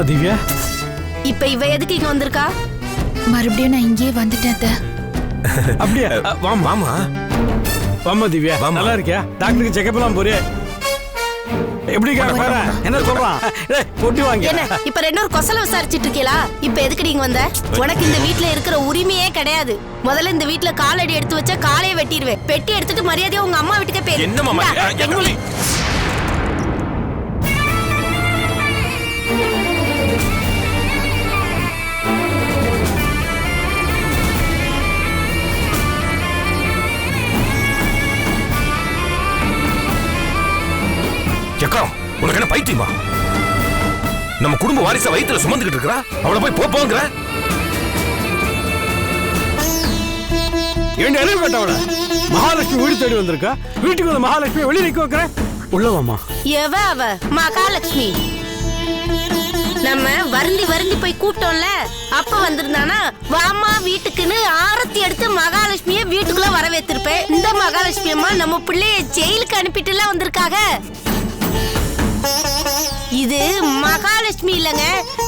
திவ்யா, இப்ப இவ எதுக்கு இங்க வந்திருக்கா? மறுபடியும் நான் இங்கேயே வந்துட்டேன். அப்படியா? வாமா வாமா திவ்யா, நல்லா இருக்கியா? டாக்டருக்கு செக்அப் எல்லாம் போறியா? எப்படி பாரு என்ன சொல்றான்? பொட்டி வாங்கி என்ன இப்ப ரெண்டு கொசல விசாரிச்சிட்டு இருக்கீங்களா? இப்ப எதுக்கு நீங்க வந்த? உனக்கு இந்த வீட்ல இருக்கிற உரிமையே கிடையாது. முதல்ல இந்த வீட்ல காலடி எடுத்து வச்சா காலையே வெட்டிடுவேன். பெட்டி எடுத்துட்டு மரியாதையா உங்க அம்மா வீட்டுக்கே போயிரு. என்ன மாமா? உனக்கு என்ன பைத்தியமா? நம்ம குடும்ப வாரிச வயித்துல சுமந்துகிட்டு இருக்கா, அவளை போய் போங்கிற ஏண்டி அறிவு கட்டவள? மகாலட்சுமி வீடு தேடி வந்திருக்கா, வீட்டுக்கு வந்து மகாலட்சுமி வெளியே நிக்க வைக்கிற? உள்ளவாமா. எவ அவ? மகாலட்சுமி. நம்ம வருந்தி போய் கூப்பிட்டோம்ல, அப்ப வந்திருந்தானா வாமா வீட்டுக்குன்னு ஆரத்தி எடுத்து மகாலட்சுமிய வீட்டுக்குள்ள வரவேற்றிருப்பேன். இந்த மகாலட்சுமி அம்மா நம்ம பிள்ளைய ஜெயிலுக்கு அனுப்பிட்டு எல்லாம் வந்திருக்காங்க. இது மகாலட்சுமி இல்லங்க,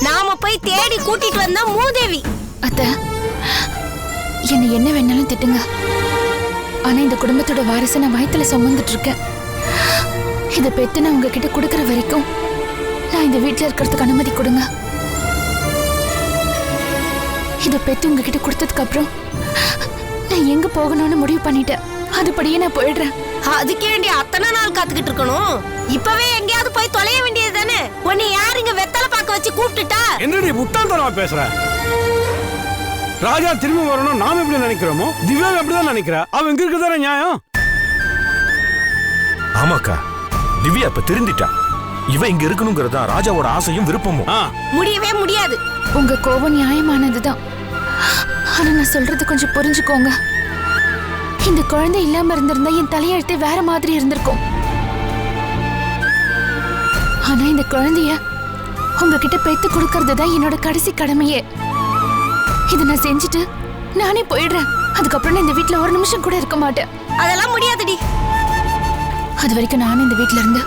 நாம போய் தேடி கூட்டிட்டு வந்த மூதேவி. அத்தை, என்ன என்ன வேணாலும் திட்டுங்க, ஆனா இந்த குடும்பத்தோட வாரிசை நான் வயித்துல சுமந்துட்டு இருக்கேன். இதை பெத்து நான் உங்ககிட்ட கொடுக்கற வரைக்கும் நான் இந்த வீட்டுல இருக்கிறதுக்கு அனுமதி கொடுங்க. இதை பெத்து உங்ககிட்ட கொடுத்ததுக்கு அப்புறம் நான் எங்க போகணும்னு முடிவு பண்ணிட்டேன். அதுபடியே நான் போயிடுறேன். அதுக்கே வேண்டிய அத்தனை நாள் காத்துக்கிட்டு இருக்கணும்? இப்பவே எங்கேயாவது போய் தொலைய வேண்டியது தானே? உன்னை யார் இங்க வெத்தலை பாக்க வச்சு கூப்பிட்டுட்டா? என்னடி முட்டாள்தனமா பேசுற? ராஜா திரும்பி வரணும் நாம எப்படி நினைக்கிறோமோ திவ்யா அப்படிதான் நினைக்கிறா. அவ இங்க இருக்கதானே நியாயம். ஆமாக்கா, திவ்யா இப்ப திருந்திட்டா. இவ இங்க இருக்கணுங்கிறதா ராஜாவோட ஆசையும் விருப்பமும். முடியவே முடியாது. உங்க கோபம் நியாயமானதுதான், ஆனா நான் சொல்றது கொஞ்சம் புரிஞ்சுக்கோங்க. இந்த குழந்தை இல்லாம இருந்திருந்தா என் தலையெழுத்தே வேற மாதிரி இருந்திருக்கும். ஆனா இந்த குழந்தைய உங்ககிட்ட பெத்து கொடுக்கறது தான் என்னோட கடைசி கடமையே. இதை நான் செஞ்சுட்டு நானே போயிடுறேன். அதுக்கப்புறம் இந்த வீட்டுல ஒரு நிமிஷம் கூட இருக்க மாட்டேன். அதெல்லாம் முடியாதுடி. அது வரைக்கும் நானும் இந்த வீட்டுல இருந்து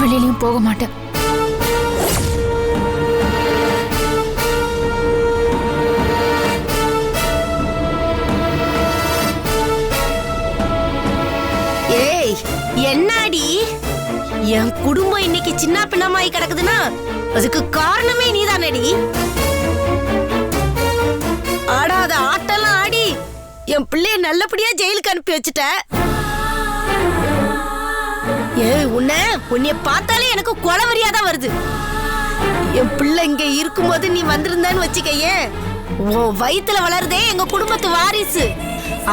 வெளியிலயும் போக மாட்டேன். ஏய், என்னடி என் குடும்பம் இன்னைக்கு சின்ன பின்னமாயி கிடக்குதுன்னா அதுக்கு காரணமே நீதானடி. ஆடாத ஆட்டெல்லாம் ஆடி என் பிள்ளைய நல்லபடியா ஜெயிலுக்கு அனுப்பி வச்சுட்ட. ஏய், உன்னைய பார்த்தாலே எனக்கு கொலவரியாதான் வருது. என் பிள்ளை இங்க இருக்கும்போது நீ வந்திருந்தான்னு வச்சுக்கையே, உன் வயித்துல வளருதே எங்க குடும்பத்து வாரிசு,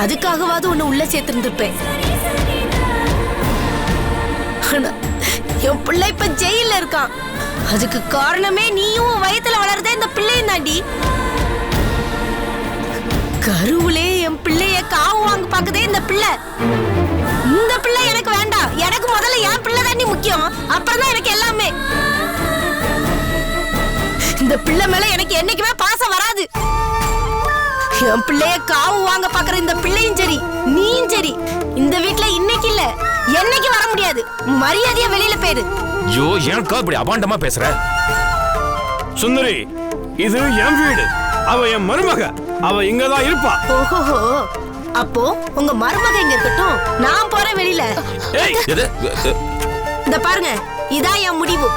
அதுக்காகவாது உன்னை உள்ள சேர்த்திருந்திருப்பேன். என் பிள்ளை இப்ப ஜெயில இருக்கான். அதுக்கு காரணமே நீயும் வயத்துல வளர்றதே இந்த பிள்ளையும் தாண்டி. கருவுலே என் பிள்ளைய காவு வாங்க பாக்குதே இந்த பிள்ளை. இந்த பிள்ளை எனக்கு வேண்டாம். எனக்கு முதல்ல என் பிள்ளை தாண்டி முக்கியம், அப்புறம் தான் எனக்கு எல்லாமே. இந்த பிள்ளை மேல எனக்கு என்னைக்குமே பாசம் வராது. என் பிள்ளைய காவு வாங்க பாக்குற இந்த பிள்ளையும் சரி நீயும் சரி இந்த வீட்டுல இன்னைக்கு இல்ல என்னைக்கு வர முடியாது. மரியாதையா வெளியில போயிரு. ஐயோ, ஏன்க்கா இப்படி அபாண்டமா பேசுற? சுந்தரி, இது என் வீடு. அவ என் மருமக. அவ இங்கதான் இருப்பா. ஓஹோ, அப்போ உங்க மருமக இங்க இருக்கட்டும், நான் போறேன் வெளியில. இந்த பாருங்க, இதான் என் முடிவு.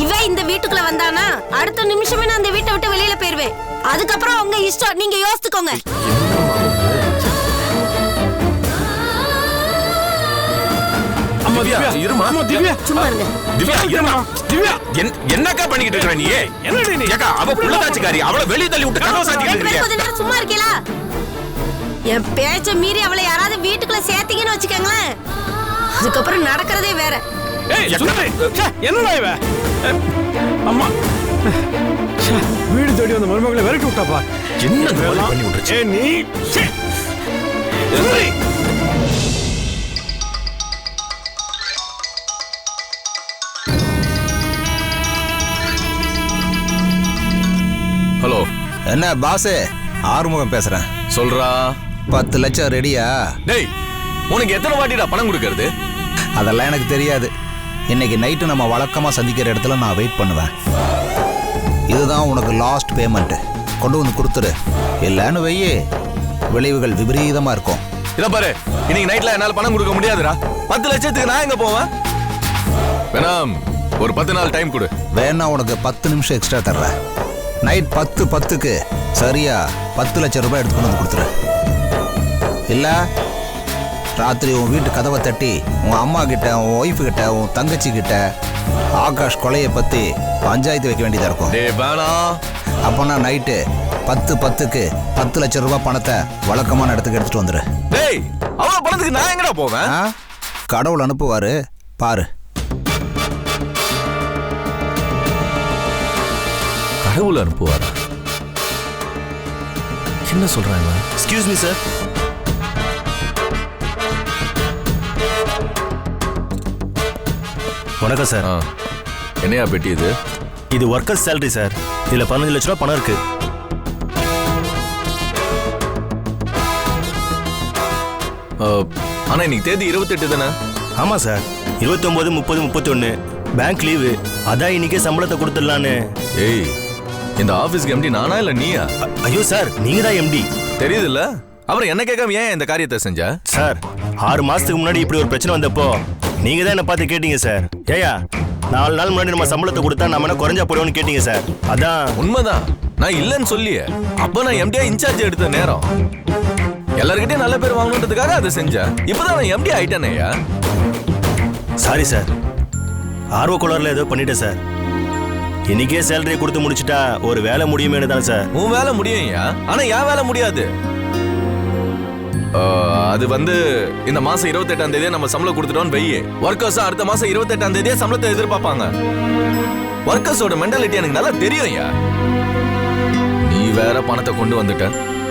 இவ இந்த வீட்டுக்குள்ள வந்தானா அடுத்த நிமிஷமே நான் இந்த வீட்டை விட்டு வெளியில போயிருவேன். அதுக்கப்புறம் உங்க இஷ்டம், நீங்க யோசித்துக்கோங்க. என்னக்கா பண்ணிக்கிட்டு இருக்க நீ? அவ புள்ளதாச்சிக்காரி, அவளை வெளியே தள்ளி விட்டு கதவை சாத்திக்கிட்டு இருக்கியா? கொஞ்ச நேரம் சும்மா இருக்கீங்களா? என் பேச்ச மீறி அவளை யாராவது வீட்டுக்குள்ள சேர்த்தீங்கன்னு வச்சுக்கோங்களேன், அதுக்கப்புறம் நடக்கிறதே வேற. என்னடா இவ? அம்மா, வீடு தேடி வந்த மருமகளை விரட்டி விட்டாப்பா. என்ன பண்ணி விட்டுருச்சு நீ? ஹலோ, என்ன பாஸ்? ஆறுமுகம் பேசுறேன். சொல்றா. 10 லட்சம் ரெடியா? டேய், உனக்கு எத்தனை வாட்டிடா பணம் கொடுக்கறது? அதெல்லாம் எனக்கு தெரியாது. இன்னைக்கு நைட்டு நம்ம வழக்கமா சந்திக்கிற இடத்துல நான் வெயிட் பண்ணுவேன். இதுதான் உனக்கு லாஸ்ட் பேமெண்ட். கொண்டு வந்து கொடுத்துரு. இல்லைன்னு வையே, விளைவுகள் விபரீதமா இருக்கும். இத பாரு, இன்னைக்கு நைட்ல என்னால பணம் கொடுக்க முடியாதுடா. 10 லட்சத்துக்கு நான் எங்க போவேன்? வேணாம், ஒரு 10 நாள் டைம் கொடு. வேணா உனக்கு 10 நிமிஷம் எக்ஸ்ட்ரா தர்றேன். நைட் 10:10க்கு சரியா 10 லட்சம் ரூபாய் எடுத்துக்கொண்டு வந்து கொடுத்துரு. இல்ல ராத்திரி உன் வீட்டு கதவை தட்டி உன் அம்மா கிட்ட, உன் ஒய்ஃபு கிட்ட, உன் தங்கச்சி கிட்ட ஆகாஷ் கொலையை பத்தி பஞ்சாயத்து வைக்க வேண்டியதா இருக்கும். அப்போனா நைட்டு 10:10க்கு 10 லட்சம் ரூபாய் பணத்தை வழக்கமான இடத்துக்கு எடுத்துட்டு வந்துரு. டேய், அவ்வளவு பணத்துக்கு நான் எங்கடா போவேன்? கடவுள் அனுப்புவாரு, பாரு. கடவுள் அனுப்புவாரா? என்ன சொல்றாங்க? Excuse me sir. வணக்கம் சார். என்னையா பெட்டி இது? இது ஒர்க்கர்ஸ் சேலரி சார். இதுல 15 லட்ச ரூபா பணம் இருக்கு. ஆனா இன்னைக்கு தேதி 28 தானே? ஆமா சார். 29, 30, 31 bank leave. அதான் இன்னைக்கே சம்பளத்தை கொடுத்துடலான்னு. ஏய், இந்த ஆபீஸ்க்கு எம்டி நானா இல்ல நீயா? ஐயோ சார், நீங்க தான் எம்டி. தெரியுதுல்ல? அப்புறம் என்ன கேட்காம ஏன் இந்த காரியத்தை செஞ்ச? சார், 6 மாசத்துக்கு முன்னாடி இப்படி ஒரு பிரச்சனை வந்தப்போ நீங்க தான் என்ன பார்த்து கேட்டீங்க சார். ஏயா 4 நாள் முன்னாடி நம்ம சம்பளத்தை கொடுத்தா நம்ம என்ன குறைஞ்சா போடுவோம்னு கேட்டீங்க சார். அதான். உண்மைதான், நான் இல்லைன்னு சொல்லியே. அப்ப நான் எம்டியா இன்சார்ஜ் எடுத்த நேரம் எல்லார்கிட்டயும் நல்ல பேர் வாங்கணுன்றதுக்காக அதை செஞ்சேன். இப்பதான் நான் எம்டி ஆயிட்டேனேயா. சாரி சார், ஆர்வ கோளாறுல ஏதோ பண்ணிட்டேன் சார். இன்னைக்கே சேலரியை கொடுத்து முடிச்சுட்டா ஒரு வேலை முடியுமே தான் சார். உன் வேலை முடியும்யா, ஆனா என் வேலை முடியாது. அது வந்து இந்த மாசம் 28ஆம் தேதியே நம்ம சம்பளம் கொடுத்துட்டோம்னு வையே, ஒர்க்கர்ஸ் அடுத்த மாசம் 28ஆம் தேதியே சம்பளத்தை எதிர்பார்ப்பாங்க. ஒர்க்கர்ஸோட மென்டாலிட்டி எனக்கு நல்லா தெரியும்யா. நீ வேற பணத்தை கொண்டு வந்துட்ட,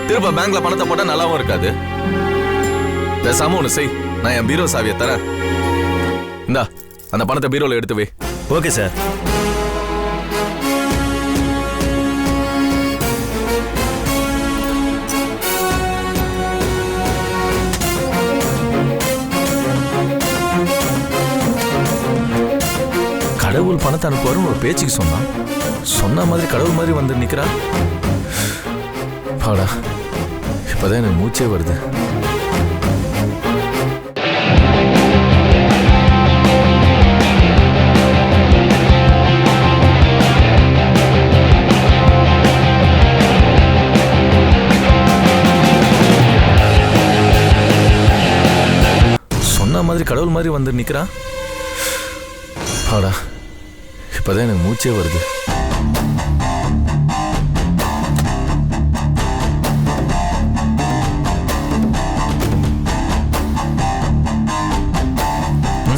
திரும்ப பேங்க்ல பணத்தை போட்டா நல்லாவும் இருக்காது. பேசாம ஒண்ணு செய், நான் என் பீரோ சாவியை தரேன். இந்தா, அந்த பணத்தை பீரோல எடுத்து வை. Okay sir. கடவுள் பணத்தை அனுப்புவாருன்னு ஒரு பேச்சுக்கு சொன்னான். சொன்ன மாதிரி கடவுள் மாதிரி வந்து நிக்கிறா. பாடா, இப்பதான் எனக்கு மூச்சே வருது. சொன்ன மாதிரி கடவுள் மாதிரி வந்து நிக்கிறா. பாடா, இப்பதான் எனக்கு மூச்சே வருது.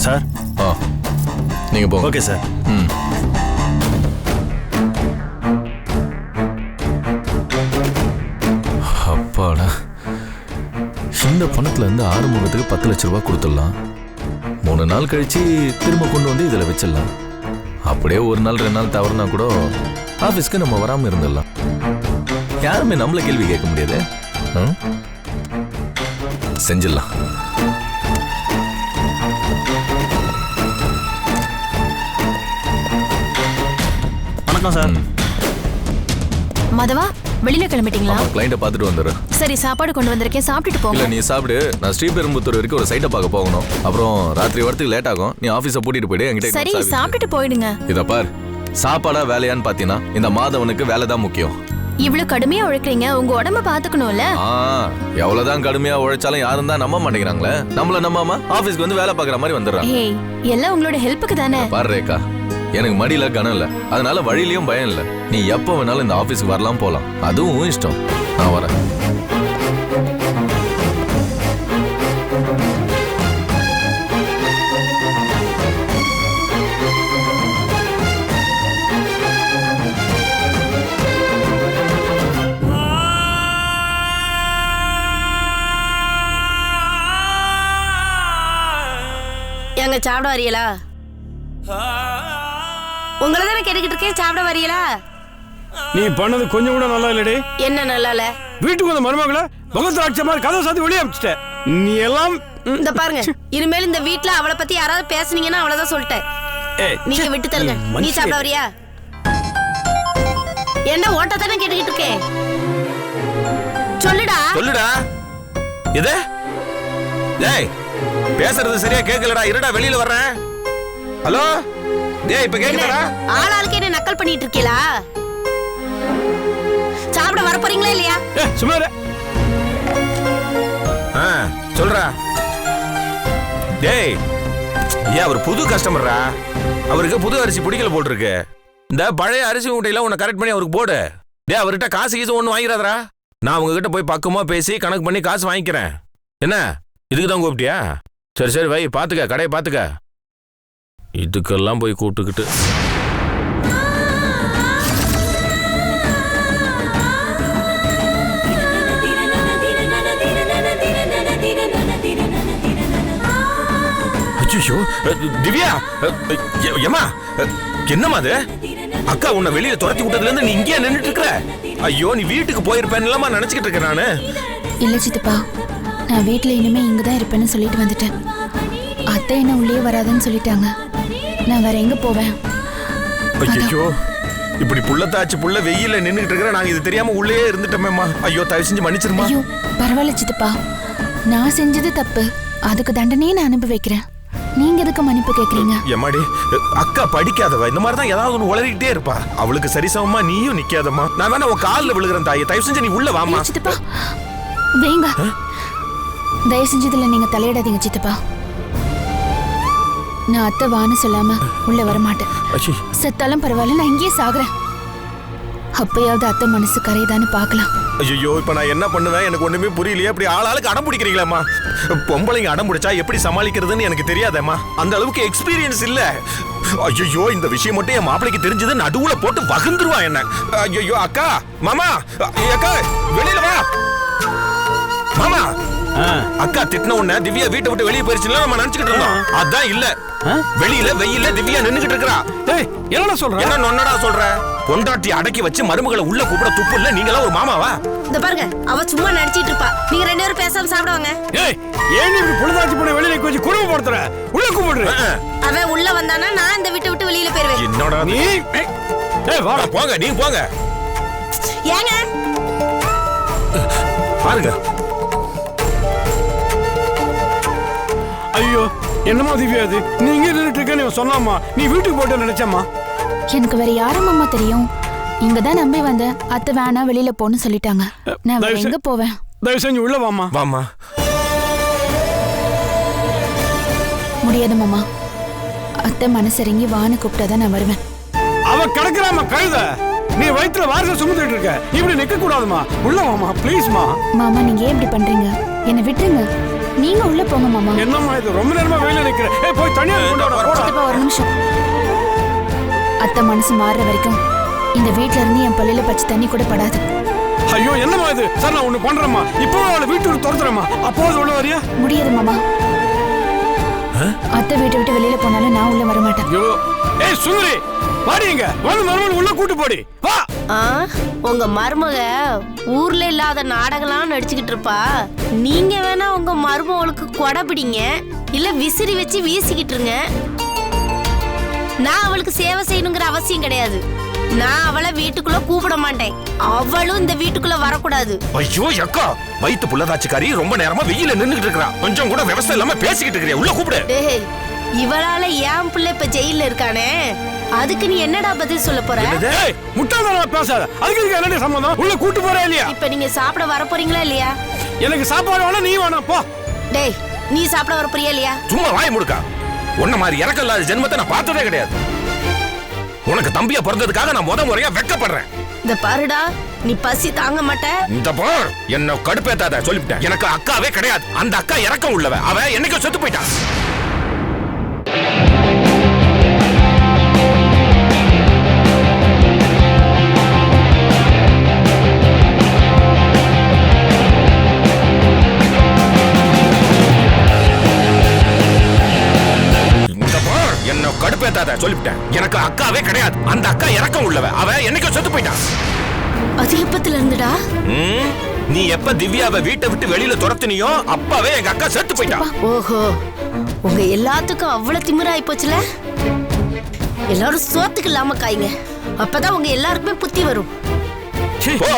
சார், நீங்க போங்க. Okay sir. அப்பாடா, இந்த பணத்துல இருந்து ஆறுமுகத்துக்கு 10 லட்சம் ரூபாய் கொடுத்துடலாம். 3 நாள் கழிச்சு திரும்ப கொண்டு வந்து இதுல வச்சிடலாம். அப்படியே 1 நாள் 2 நாள் தவறுனா கூட ஆபீஸ்க்கு நம்ம வராம இருந்துடலாம். யாருமே நம்மள கேள்வி கேட்க முடியாது. செஞ்சிடலாம். வணக்கம் சார். மதவா, வெளியில கிளம்பிட்டீங்களா? கிளைண்ட பாத்துட்டு வந்துடுறேன். சரி, சாப்பாடு கொண்டு வந்திருக்கேன், சாப்பிட்டுட்டு போங்க. இல்ல, நீ சாப்பிடு. நான் ஸ்ரீபெரும்புத்தூர் வரைக்கும் ஒரு சைட்டை பார்க்க போகணும். அப்புறம் ராத்திரி வரத்துக்கு லேட் ஆகும். நீ ஆபீஸ பூட்டிட்டு போயிடு. என்கிட்ட சரி, சாப்பிட்டுட்டு போயிடுங்க. இத பார், சாப்பாடா வேலையான்னு பாத்தீங்கன்னா இந்த மாதவனுக்கு வேலை தான் முக்கியம். இவ்வளவு கடுமையா உழைக்கிறீங்க, உங்க உடம்ப பாத்துக்கணும்ல. எவ்வளவுதான் கடுமையா உழைச்சாலும் யாரும் தான் நம்ப மாட்டேங்கிறாங்களே. நம்மள நம்பாம ஆபீஸ்க்கு வந்து வேலை பாக்குற மாதிரி வந்துடுறாங்க. எல்லாம் உங்களோட ஹெல்ப்புக்கு தானே. பாரு ரேகா, எனக்கு மடியில கனம் இல்ல, அதனால வழியிலயும் பயம் இல்ல. நீ எப்ப வேணாலும் இந்த ஆபீஸ்க்கு வரலாம் போலாம். அதுவும் இஷ்டம். நான் வரேன். எங்க சாப்பிட வரீங்களா? உங்களை தானே கேட்டுக்கிட்டு இருக்கேன், சாப்பிட வரீங்களா? நீ பண்ணது கொஞ்சம் கூட நல்லா இல்லடி. என்ன நல்லா இல்ல? வீட்டுக்கு வந்த மருமகள முகத்துல அடிச்ச மாதிரி கதவை சாத்தி வெளியே அனுப்பிச்சிட்ட. நீ எல்லாம் இந்த பாருங்க, இனிமேல் இந்த வீட்ல அவளை பத்தி யாராவது பேசுனீங்கன்னா அவ்வளவுதான் சொல்லிட்டேன். நீங்க விட்டு தருங்க. நீ சாப்பிட வரியா? என்ன ஓட்டத்தானே கேட்டுக்கிட்டு இருக்கேன். சொல்லுடா. சொல்லுடா. எது? டேய் பேசுறது சரியா கேட்கலடா. இருடா வெளியில வர்றேன். ஹலோ டேய் இப்ப கேக்குதாடா? ஆளாளுக்கு என்ன நக்கல் பண்ணிட்டு இருக்கீங்களா? சாப்பிட வர போறீங்களா இல்லையா? சும்மா சொல்றா. டேய் ஏன் அவர் புது கஸ்டமர்ரா, அவருக்கு புது அரிசி பிடிக்கல போட்டுருக்கு. இந்த பழைய அரிசி மூட்டையில உன்னை கரெக்ட் பண்ணி அவருக்கு போடு. டே அவர்கிட்ட காசு கீசு ஒன்றும் வாங்கிறாதரா. நான் உங்ககிட்ட போய் பக்கமா பேசி கணக்கு பண்ணி காசு வாங்கிக்கிறேன். என்ன இதுக்கு தான் கூப்பிட்டியா? சரி சரி வை, பாத்துக்க கடையை பாத்துக்க. இதுக்கெல்லாம் போய் கூப்பிட்டுக்கிட்டு ஐயோ திவ்யா, ஏமா என்னமா அது? அக்கா உன்னை வெளியில துரத்தி விட்டதுல இருந்து நீ இங்கே நின்னுட்டு இருக்கற. ஐயோ நீ வீட்டுக்கு போயிருப்பேன்னுலாமா நினைச்சுக்கிட்டு இருக்கேன் நானு. இல்ல சித்தப்பா, நான் வீட்டுல இனிமே இங்கதான் இருப்பேன்னு சொல்லிட்டு வந்துட்டேன். அத்தை என்ன உள்ளே வராதுன்னு சொல்லிட்டாங்க. நான் வேற எங்க போவேன்? ஐயோ இப்படி புள்ளத்தாச்சு புள்ள வெயில நின்னுட்டு இருக்கற. நாங்க இது தெரியாம உள்ளே இருந்துட்டோமேம்மா. ஐயோ தயவு செஞ்சு மன்னிச்சிருமா. ஐயோ பரவாயில்ல சித்தப்பா, நான் செஞ்சது தப்பு, அதுக்கு தண்டனையே நான் அனுபவிக்கிறேன். நீங்க எதுக்கு மன்னிப்பு கேக்குறீங்க? எம்மாடி அக்கா படிக்காதவ, இந்த மாதிரி தான் ஏதாவது ஒன்று உளறிக்கிட்டே இருப்பா. அவளுக்கு சரிசமமா நீயும் நிக்காதம்மா. நான் வேணா உன் காலில் விழுகிறேன் தாயே, தயவு செஞ்சு நீ உள்ள வாமா. சித்தப்பா வேங்க, தயவு செஞ்சு இதுல நீங்க தலையிடாதீங்க சித்தப்பா. நான் அத்தை வான்னு சொல்லாம உள்ள வர மாட்டேன். செத்தாலும் பரவாயில்ல, நான் இங்கேயே சாகுறேன். அப்பயாவது அத்தை மனசு கரைதான்னு பாக்கலாம். ஐயோ இப்ப நான் என்ன பண்ணுவேன் எனக்கு ஒண்ணுமே புரியலையே. அப்படி ஆளாளுக்கு அடம் பிடிக்கிறீங்களேம்மா. பொம்பளைங்க அடம் பிடிச்சா எப்படி சமாளிக்கிறதுன்னு எனக்கு தெரியாதேம்மா. அந்த அளவுக்கு எக்ஸ்பீரியன்ஸ் இல்ல. ஐயோ இந்த விஷயம் மட்டும் என் மாப்பிளைக்கு தெரிஞ்சது நடுவுல போட்டு வகுந்துருவா என்ன. ஐயோ அக்கா மாமா அக்கா வெளியில வா. மாமா அக்கா திட்டின உடனே திவ்யா வீட்டை விட்டு வெளியே போயிருச்சுல நம்ம நினைச்சுக்கிட்டு இருந்தோம். அதான் இல்ல, வெளியில வெயில திவ்யா நின்னுகிட்டு இருக்கா. என்ன சொல்ற? என்ன நொன்னடா சொல்ற? பொண்டாட்டி அடக்கி வச்சு மருமகளை உள்ள கூப்பிட துப்பு இல்ல. நீங்களா ஒரு மாமாவா? இந்த பாருங்க அவ சும்மா நடிச்சிட்டு இருப்பா. நீங்க ரெண்டு பேரும் பேசாம சாப்பிடுவாங்க. ஏய் ஏன் இப்படி புள்ளதாச்சி போன வெளியில கொஞ்சம் குடும்ப போடுற? உள்ள கூப்பிடுற. அவன் உள்ள வந்தானா நான் இந்த வீட்டை விட்டு வெளியில போயிருவேன். என்னடா நீ? ஏய் வாடா போங்க, நீ போங்க. ஏங்க பாருங்க. ஐயோ என்னமா திவ்யா அது? நீ இங்க நின்னுட்டு இருக்கேன்னு சொன்னாமா, நீ வீட்டுக்கு போட்டு நினைச்சம்மா. எனக்கு வேற யாரும் அம்மா தெரியும்? இங்கதான் நம்பி வந்தேன். அத்தை வேணா வெளியில போன்னு சொல்லிட்டாங்க. நான் வேற எங்க போவேன்? தயவு செஞ்சு உள்ள வாமா. வாமா. முடியாது மாமா, அத்தை மனசரிங்கி வான்னு கூப்பிட்டாதான் நான் வருவேன். அவ கிடக்குறாமா கழுத. நீ வயிற்றுல வாரத்தை சுமந்துட்டு இருக்க, இப்படி நிக்க கூடாதுமா. உள்ள வாமா ப்ளீஸ்மா. மாமா நீங்க ஏன் இப்படி பண்றீங்க? என்னை விட்டுருங்க, நீங்க உள்ள போங்க மாமா. என்னம்மா இது ரொம்ப நேரமா வெளியில நிக்கிற? ஏய் போய் தனியா கொண்டு வர போடா. சித்தப்பா ஒரு நிமிஷம். அத்தை மனசு மாறுற வரைக்கும் இந்த வீட்ல இருந்து என் பள்ளியில பச்சை தண்ணி கூட படாது. ஐயோ என்னம்மா இது? சார் நான் ஒண்ணு பண்றேம்மா, இப்போ அவளை வீட்டுக்கு துரத்துறேம்மா. அப்போது உள்ள வரியா? முடியாது மாமா, அத்தை வீட்டை விட்டு வெளியில போனாலும் நான் உள்ள வர மாட்டேன். ஐயோ ஏய் சுந்தரி வாடிங்க, வந்து மறுபடியும் உள்ள கூட்டு போடி வா. உங்க மருமக ஊர்ல இல்லாத நாடகம்லாம் நடிச்சுக்கிட்டு இருப்பா. நீங்க வேணா உங்க மருமகளுக்கு கொடை பிடிங்க, இல்ல விசிறி வச்சு வீசிக்கிட்டு இருங்க. நான் அவளுக்கு சேவை செய்யணுங்கிற அவசியம் கிடையாது. நான் அவளை வீட்டுக்குள்ள கூப்பிட மாட்டேன். அவளும் இந்த வீட்டுக்குள்ள வரக்கூடாது. ஐயோ அக்கா வயித்து புள்ளதாச்சிக்காரி ரொம்ப நேரமா வெயில நின்னுகிட்டு இருக்கா. கொஞ்சம் கூட விவசாயம் இல்லாம பேசிக்கிட்டு இருக்கறியா? உள்ள கூப்பிடு. டேய் இவளால ஏன் பிள்ளை இப்ப ஜெயில இருக்கானே, அதுக்கு நீ என்னடா பதில் சொல்ல போற? ஏய் முட்டாள்தனமா பேசாத. அதுக்கு என்னடி சம்பந்தம்? உள்ள கூட்டி போறே இல்லையா? இப்ப நீங்க சாப்பிட வர போறீங்களா இல்லையா? எனக்கு சாப்பாடு வேணா, நீ வேணா போ. டேய் நீ சாப்பிட வர போறியா இல்லையா? சும்மா வாய் முடுக்கா. உன்ன மாதிரி இறக்கம் இல்லாத ஜென்மத்தை நான் பார்த்ததே கிடையாது. உனக்கு தம்பியா பிறந்ததுக்காக நான் முறையா வெட்கப்படுறேன். இந்த பாருடா, நீ பசி தாங்க மாட்ட. இந்த பார் என்ன கடுப்பேத்தாத சொல்லிவிட்டேன். எனக்கு அக்காவே கிடையாது. அந்த அக்கா இறக்கம் உள்ளவ. அவ என்னைக்கும் செத்து போயிட்டான். என்ன கடுப்பேத்தாத சொல்லிவிட்டேன். எனக்கு அக்காவே கிடையாது. அந்த அக்கா இறக்கம் உள்ளவ. அவ என்னைக்கும் செத்து போயிட்டான். அது எப்பத்துல இருந்துடா? நீ எப்ப திவ்யாவை வீட்டை விட்டு வெளியில துரத்துனியோ அப்பவே எங்க அக்கா செத்து போயிட்டா. ஓஹோ, உங்க எல்லாத்துக்கும் அவ்வளவு திமிராயி போச்சுல. எல்லாரும் சோத்துக்கு இல்லாம காய்ங்க, அப்பதான் உங்க எல்லாருக்குமே புத்தி வரும். போ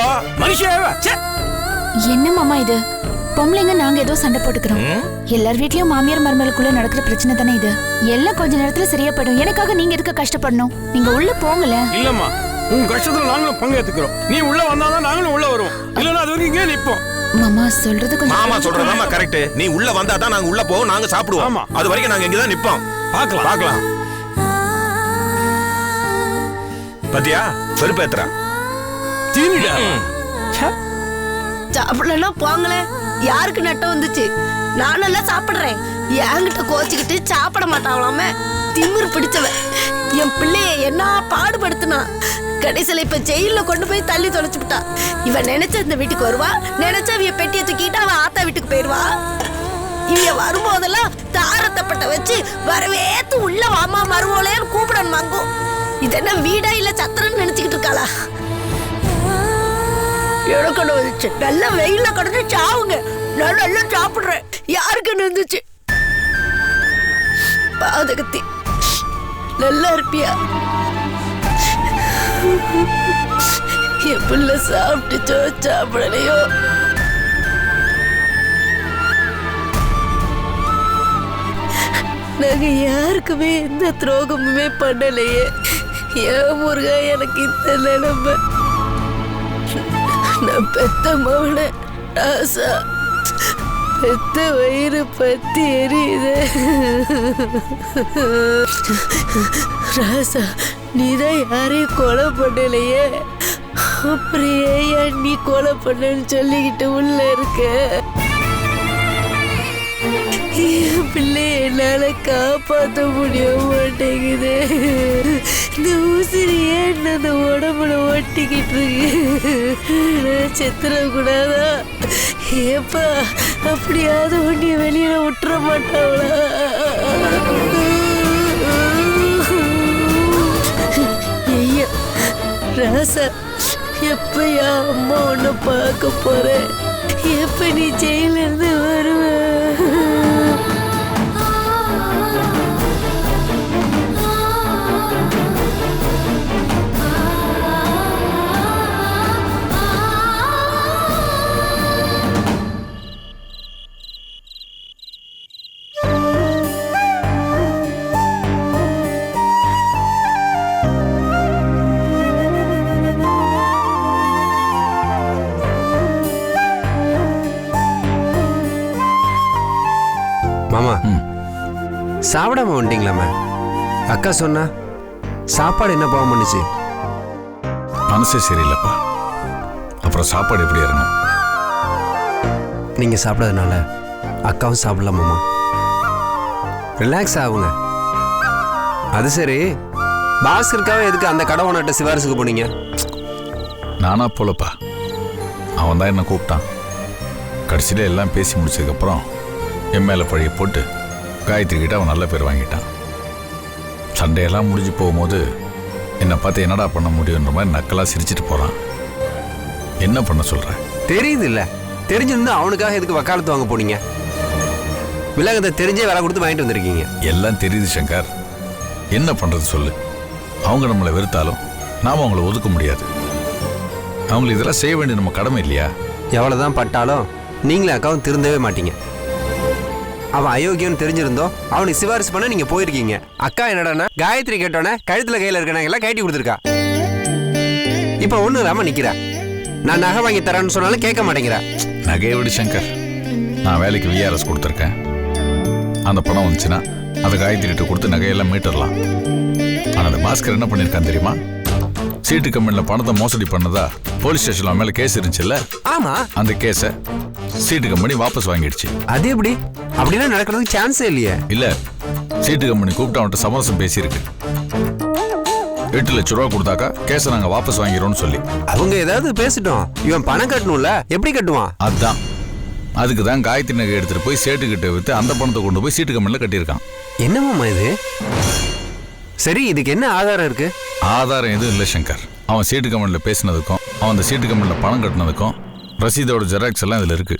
மனுஷன். என்ன மாமா இது? பொம்பளைங்க நாங்க ஏதோ சண்டை போட்டுக்கிறோம். எல்லார் வீட்லயும் மாமியார் மருமகளுக்குள்ள நடக்கிற பிரச்சனை தானே இது. எல்லாம் கொஞ்ச நேரத்துல சரியாப்படும். எனக்காக நீங்க எதுக்கு கஷ்டப்படணும்? நீங்க உள்ள போங்கல. இல்லம்மா, உன் கஷ்டத்துல நாங்களும் பங்கேத்துக்கிறோம். நீ உள்ள வந்தாதான் நாங்களும் உள்ள வருவோம். இல்லன்னா அது வரைக்கும் இங்கே நிப்போம். மாமா சொல்றது கொஞ்சம் மாமா சொல்றதாமா கரெக்ட். நீ உள்ள வந்தா தான் நாங்க உள்ள போவோம், நாங்க சாப்பிடுவோம். ஆமா. அது வரைக்கும் நாங்க இங்க தான் நிப்போம். பார்க்கலாம். பத்தியா வெறுப்பேத்துறா. தீனிடா. சாப்பிடலன்னா போங்களே. யாருக்கு நட்டம் வந்துச்சு? நானெல்லாம் சாப்பிடுறேன். என்கிட்ட கோச்சிக்கிட்டு சாப்பிட மாட்டாங்களாம. திமிரு பிடிச்சவன் என் பிள்ளைய என்ன பாடுபடுத்தினா. கடைசியில இப்ப ஜெயில கொண்டு போய் தள்ளி தொலைச்சு விட்டா. இவன் நினைச்ச இந்த வீட்டுக்கு வருவா, நினைச்ச அவிய பெட்டியை தூக்கிட்டு அவன் ஆத்தா வீட்டுக்கு போயிருவா. இவ வரும்போதெல்லாம் தாரத்தப்பட்ட வச்சு வரவேத்து உள்ள வாமா மருவோலேன்னு கூப்பிடணும். வாங்கும். இது என்ன வீடா இல்ல சத்திரன்னு நினைச்சுக்கிட்டு இருக்காளா? எடுக்கணு வந்துச்சு. நல்லா வெயில கடந்து சாவுங்க. நான் நல்லா சாப்பிடுறேன். யாருக்கு இருந்துச்சு? பாதகத்தி நல்லா இருப்பியா? என் பிள்ளை சாப்பிட்டுச்சோ சாப்பிடலையோ? நாங்க யாருக்குமே எந்த துரோகமுமே பண்ணலையே. ஏன் முருகா எனக்கு இந்த நிலைமை? நான் பெத்த மவன ராசா, பெத்த வயிறு பத்தி எரியுது. ராசா, நீதான் யாரையும் கொலை பண்ணலையே. அப்புறம் ஏன் நீ கொலை பண்ணன்னு சொல்லிக்கிட்டு உள்ள இருக்க? என் பிள்ளை என்னால காப்பாற்ற முடிய மாட்டேங்குது. இந்த ஊசிரி ஏன் அந்த உடம்புல ஒட்டிக்கிட்டு இருக்கு? நான் செத்துறக்கூடாதா? ஏப்பா, அப்படியாவது உன்னை வெளியில விட்டுற மாட்டாங்களா? ஐயா ராசா, எப்பயா அம்மா உன்னை பார்க்க போறேன்? எப்ப நீ ஜெயில இருந்து வருவ? மாமா, சாப்பிடாம வந்துட்டீங்களாம்மா? அக்கா சொன்னா சாப்பாடு என்ன பாவம் பண்ணுச்சு? மனசே சரியில்லைப்பா. அப்புறம் சாப்பாடு எப்படி இறங்கும்? நீங்க சாப்பிடாதனால அக்காவும் சாப்பிடலாம் மாமா. ரிலாக்ஸ் ஆகுங்க. அது சரி, பாஸ்கருக்காக எதுக்கு அந்த கடை ஓனர்கிட்ட சிபாரிசுக்கு போனீங்க? நானா போலப்பா, அவன் தான் என்ன கூப்பிட்டான். கடைசியில் எல்லாம் பேசி முடிச்சதுக்கப்புறம் என் மேலே பழைய போட்டு காயத்ரி கிட்ட அவன் நல்ல பேர் வாங்கிட்டான். சண்டையெல்லாம் முடிஞ்சு போகும்போது என்னை பார்த்து என்னடா பண்ண முடியுன்ற மாதிரி நக்கலாக சிரிச்சிட்டு போகிறான். என்ன பண்ண சொல்கிறேன்? தெரியுது இல்லை? தெரிஞ்சிருந்தா அவனுக்காக எதுக்கு வக்காலத்து வாங்க போனீங்க? விலகத்தை தெரிஞ்சே வேலை கொடுத்து வாங்கிட்டு வந்திருக்கீங்க. எல்லாம் தெரியுது சங்கர். என்ன பண்ணுறது சொல்லு? அவங்க நம்மளை வெறுத்தாலும் நாம் அவங்கள ஒதுக்க முடியாது. அவங்களுக்கு இதெல்லாம் செய்ய வேண்டிய நம்ம கடமை இல்லையா? எவ்வளோதான் பட்டாலும் நீங்களே அக்காவும் திருந்தவே மாட்டீங்க. அவன் அயோக்கியன்னு தெரிஞ்சிருந்தோம் அவனுக்கு சிபாரிசு பண்ண நீங்க போயிருக்கீங்க. அக்கா என்னடானா காயத்ரி கேட்டோன்னே கழுத்துல கையில இருக்க எல்லாம் கட்டி கொடுத்துருக்கா. இப்ப ஒண்ணு இல்லாம நிக்கிறா. நான் நகை வாங்கி தரேன்னு சொன்னாலும் கேட்க மாட்டேங்கிறா. நகையை விடு சங்கர், நான் வேலைக்கு விஆர்எஸ் கொடுத்துருக்கேன். அந்த பணம் வந்துச்சுன்னா அதை காயத்ரிகிட்ட கொடுத்து நகையெல்லாம் மீட்டரலாம். ஆனால் அந்த பாஸ்கர் என்ன பண்ணியிருக்கான் தெரியுமா? சீட்டு கம்பெனியில் பணத்தை மோசடி பண்ணதா போலீஸ் ஸ்டேஷன்ல மேலே கேஸ் இருந்துச்சுல்ல? ஆமா. அந்த கேஸை சீட்டு கம்பெனி வாபஸ் வாங்கிடுச்சு. அது எப்படி? அப்படின்னா நடக்கிறதுக்கு சான்ஸே இல்லையே. இல்ல, சீட்டு கம்பெனி கூப்பிட்டு அவன்கிட்ட சமரசம் பேசியிருக்கு. 8 லட்சம் ரூபா கொடுத்தாக்கா கேஸை நாங்க வாபஸ் வாங்கிறோம்னு சொல்லி. அவங்க ஏதாவது பேசிட்டோம், இவன் பணம் கட்டணும்ல, எப்படி கட்டுவான்? அதுதான், அதுக்கு தான் காயத்ரி நகை எடுத்துட்டு போய் சேட்டு கிட்ட வித்து அந்த பணத்தை கொண்டு போய் சீட்டு கம்பெனில கட்டியிருக்கான். என்னமாமா இது? சரி, இதுக்கு என்ன ஆதாரம் இருக்கு? ஆதாரம் எதுவும் இல்லை சங்கர். அவன் சீட்டு கம்பெனில பேசினதுக்கும் அவன் அந்த சீட்டு கம்பெனில பணம் கட்டினதுக்கும் ரசீதோட ஜெராக்ஸ் எல்லாம் இதுல இருக்கு.